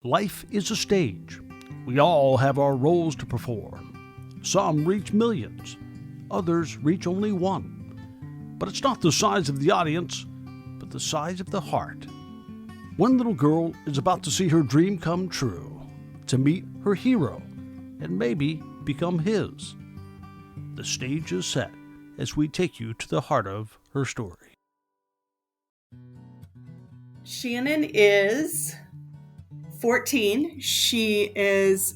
Life is a stage. We all have our roles to perform. Some reach millions, others reach only one. But it's not the size of the audience, but the size of the heart. One little girl is about to see her dream come true, to meet her hero, and maybe become his. The stage is set as we take you to the heart of her story. Shannon is 14. She is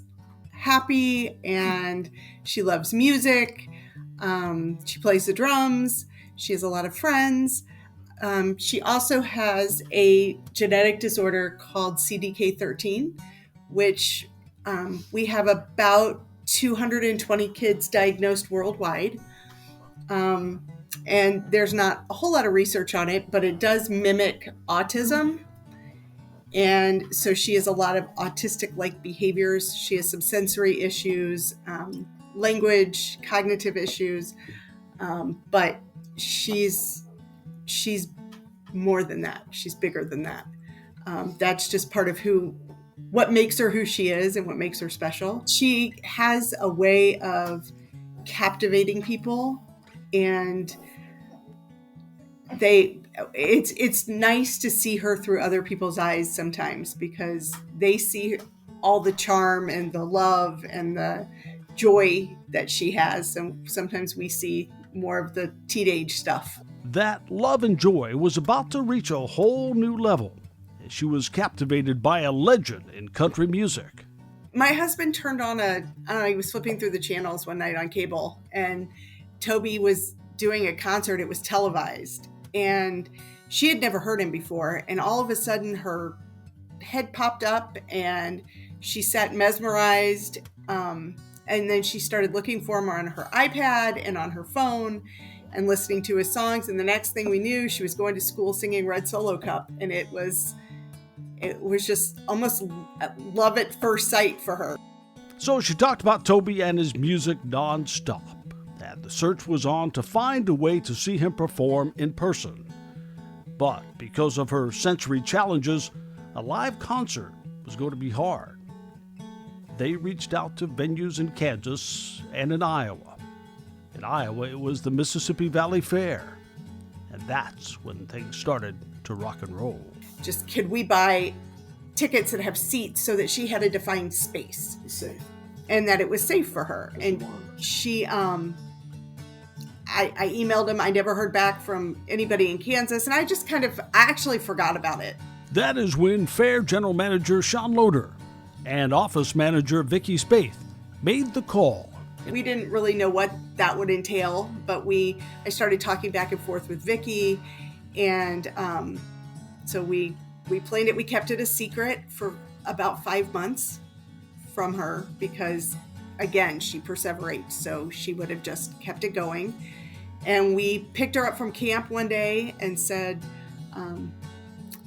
happy and she loves music. She plays the drums. She has a lot of friends. She also has a genetic disorder called CDK13, which we have about 220 kids diagnosed worldwide. And there's not a whole lot of research on it, but it does mimic autism. And so she has a lot of autistic-like behaviors. She has some sensory issues, language, cognitive issues, but she's more than that. She's bigger than that. That's just part of what makes her who she is and what makes her special. She has a way of captivating people, and it's nice to see her through other people's eyes sometimes, because they see all the charm and the love and the joy that she has. And sometimes we see more of the teenage stuff. That love and joy was about to reach a whole new level. She was captivated by a legend in country music. My husband turned on he was flipping through the channels one night on cable, and Toby was doing a concert. It was televised, and she had never heard him before. And all of a sudden her head popped up and she sat mesmerized. And then she started looking for him on her iPad and on her phone and listening to his songs. And the next thing we knew, she was going to school singing Red Solo Cup. And it was just almost love at first sight for her. So she talked about Toby and his music nonstop. And the search was on to find a way to see him perform in person. But because of her sensory challenges, a live concert was going to be hard. They reached out to venues in Kansas and in Iowa. In Iowa, it was the Mississippi Valley Fair. And that's when things started to rock and roll. Just, could we buy tickets that have seats so that she had a defined space? Safe. And that it was safe for her. And she, I emailed him. I never heard back from anybody in Kansas. And I actually forgot about it. That is when Fair General Manager Sean Loader and Office Manager Vicki Spaeth made the call. We didn't really know what that would entail, but I started talking back and forth with Vicki. And so we planned it. We kept it a secret for about 5 months from her because, again, she perseverates. So she would have just kept it going. And we picked her up from camp one day and said,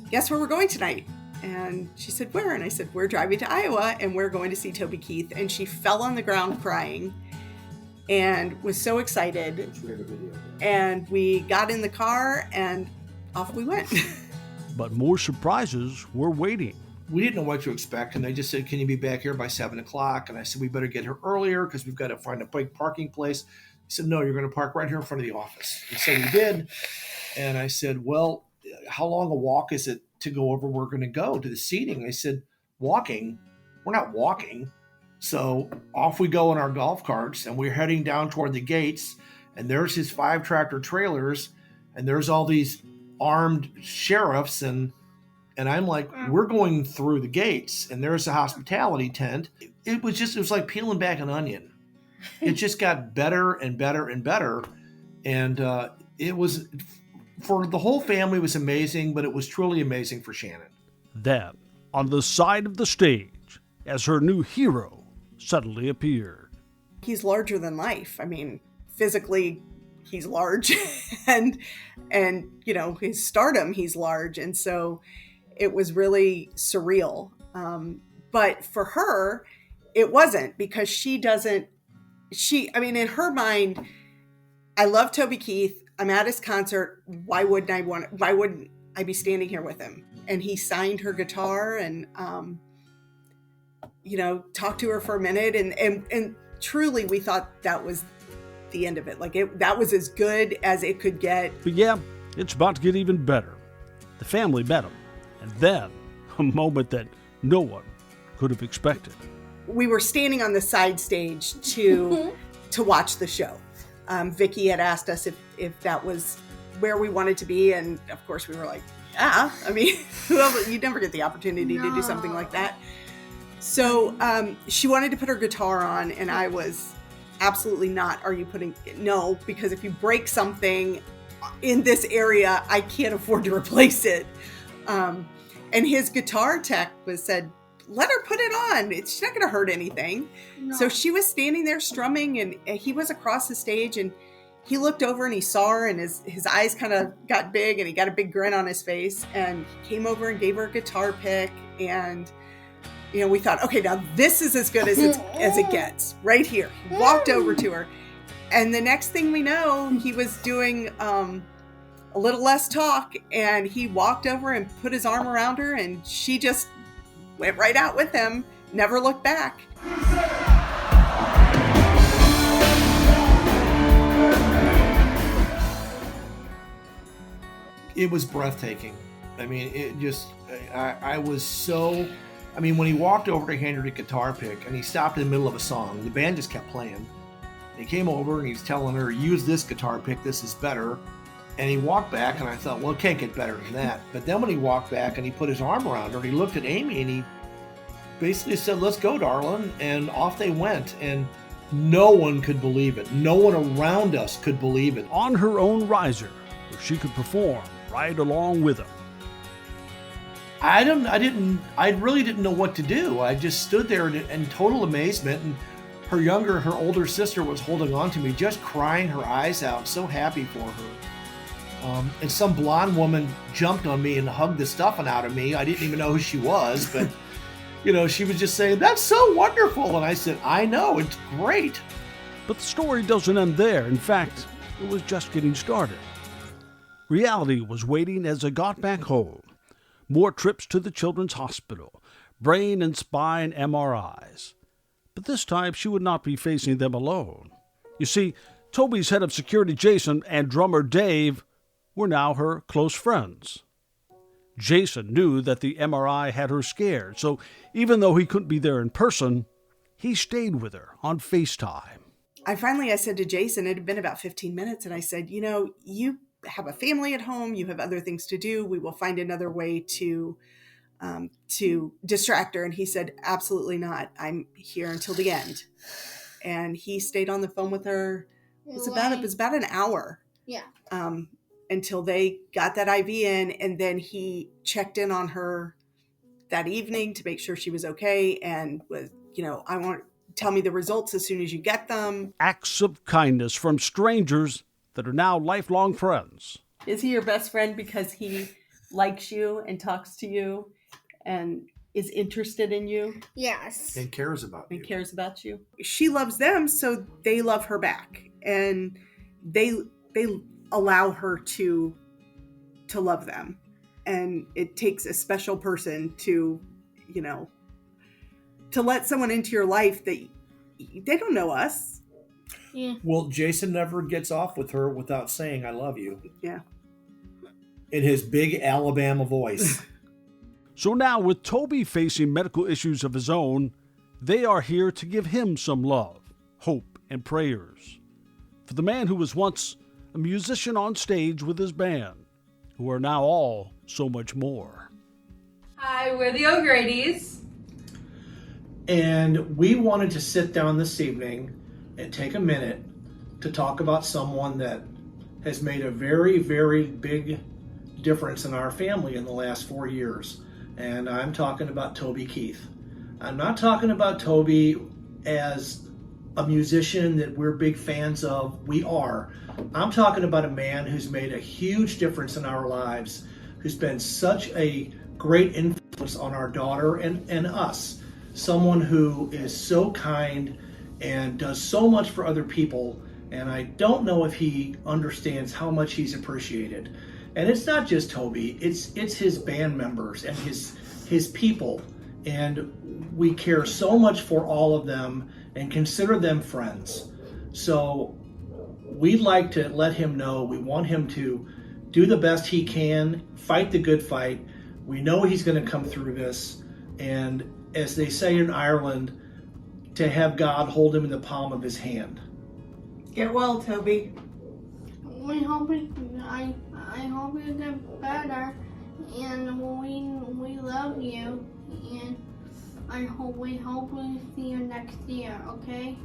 guess where we're going tonight? And she said, where? And I said, we're driving to Iowa and we're going to see Toby Keith. And she fell on the ground crying and was so excited. And we got in the car and off we went. But more surprises were waiting. We didn't know what to expect, and they just said, can you be back here by 7 o'clock? And I said, we better get here earlier because we've got to find a bike parking place. He said, no, you're going to park right here in front of the office. And so we did. And I said, well, how long a walk is it to go over where we're going to go to the seating? They said, walking? We're not walking. So off we go in our golf carts, and we're heading down toward the gates, and there's his 5 tractor trailers, and there's all these armed sheriffs, and I'm like, we're going through the gates, and there's a hospitality tent. It was like peeling back an onion. It just got better and better and better. And it was, for the whole family, it was amazing, but it was truly amazing for Shannon. Then, on the side of the stage, as her new hero suddenly appeared. He's larger than life. I mean, physically, he's large. and his stardom, he's large. And so it was really surreal. But for her, it wasn't, because in her mind, I love Toby Keith. I'm at his concert. Why wouldn't I be standing here with him? And he signed her guitar, and talk to her for a minute. And truly, we thought that was the end of it. That was as good as it could get. But yeah, it's about to get even better. The family met him, and then a moment that no one could have expected. We were standing on the side stage to watch the show. Vicki had asked us if that was where we wanted to be, and of course we were like, yeah. I mean, you'd never get the opportunity to do something like that. So she wanted to put her guitar on, and I was absolutely not. No, because if you break something in this area, I can't afford to replace it. And his guitar tech said, let her put it on. She's not going to hurt anything. No. So she was standing there strumming, and he was across the stage, and he looked over and he saw her, and his eyes kind of got big, and he got a big grin on his face, and he came over and gave her a guitar pick. And we thought, okay, now this is as good as it gets right here. He walked over to her, and the next thing we know, he was doing a little less talk, and he walked over and put his arm around her, and she just went right out with him, never looked back. It was breathtaking. I mean, I was so, when he walked over to hand her the guitar pick and he stopped in the middle of a song, the band just kept playing. He came over and he's telling her, use this guitar pick, this is better. And he walked back, and I thought, well, it can't get better than that. But then when he walked back and he put his arm around her, he looked at Amy and he basically said, let's go, darling. And off they went. And no one could believe it. No one around us could believe it. On her own riser, where she could perform right along with him. I really didn't know what to do. I just stood there in total amazement. And her older sister was holding on to me, just crying her eyes out, so happy for her. And some blonde woman jumped on me and hugged the stuffing out of me. I didn't even know who she was, but she was just saying, that's so wonderful. And I said, I know, it's great. But the story doesn't end there. In fact, it was just getting started. Reality was waiting as they got back home. More trips to the Children's Hospital, brain and spine MRIs. But this time she would not be facing them alone. You see, Toby's head of security, Jason, and drummer Dave were now her close friends. Jason knew that the MRI had her scared, so even though he couldn't be there in person, he stayed with her on FaceTime. I said to Jason, it had been about 15 minutes, and I said, you have a family at home, you have other things to do, we will find another way to distract her. And he said, absolutely not. I'm here until the end. And he stayed on the phone with her. It was about an hour. Yeah. Until they got that IV in, and then he checked in on her that evening to make sure she was okay, and was, tell me the results as soon as you get them. Acts of kindness from strangers that are now lifelong friends. Is he your best friend because he likes you and talks to you and is interested in you? Yes. And cares about you. She loves them, so they love her back. And they allow her to love them. And it takes a special person to let someone into your life that they don't know us. Yeah. Well, Jason never gets off with her without saying, I love you. Yeah. In his big Alabama voice. So now, with Toby facing medical issues of his own, they are here to give him some love, hope, and prayers. For the man who was once a musician on stage with his band, who are now all so much more. Hi, we're the O'Grady's. And we wanted to sit down this evening and take a minute to talk about someone that has made a very, very big difference in our family in the last 4 years. And I'm talking about Toby Keith. I'm not talking about Toby as a musician that we're big fans of. We are. I'm talking about a man who's made a huge difference in our lives, who's been such a great influence on our daughter and us. Someone who is so kind and does so much for other people, and I don't know if he understands how much he's appreciated. And it's not just Toby, it's his band members and his people. and we care so much for all of them and consider them friends. So we'd like to let him know we want him to do the best he can, fight the good fight. We know he's going to come through this, and as they say in Ireland, to have God hold him in the palm of his hand. Get well, Toby. I hope you get better, and we love you, and we hope we see you next year. Okay,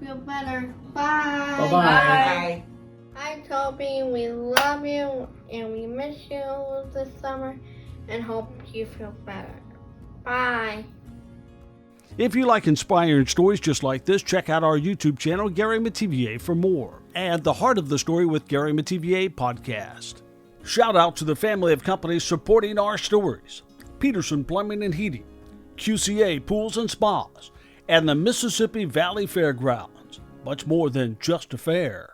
feel better. Bye. Bye-bye. Bye. Hi, Toby. We love you, and we miss you this summer, and hope you feel better. Bye. If you like inspiring stories just like this, check out our YouTube channel, Gary Metivier, for more, and the Heart of the Story with Gary Metivier podcast. Shout out to the family of companies supporting our stories: Peterson Plumbing and Heating, QCA Pools and Spas, and the Mississippi Valley Fairgrounds. Much more than just a fair.